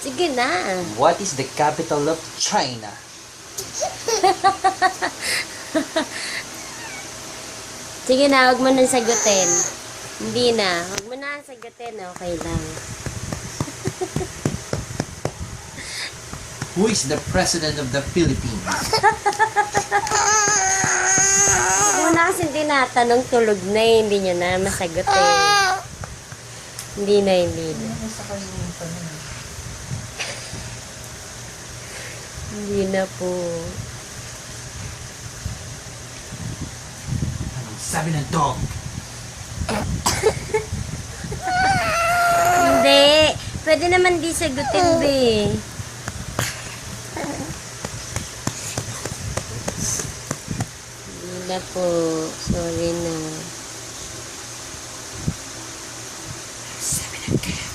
Sige na. What is the capital of China? Sige na, huwag mo nang sagutin. Hindi na. Huwag mo na sagutin. Okay lang. Who is the president of the Philippines? Huwag mo na kasing tinatanong, tulog na eh. Hindi nyo na masagot eh. Hindi na. Hindi na po. Anong sabi ng dog? Hindi. Pwede naman di sagutin, be. Hindi na po. Sorry na. Sabi ng kaya.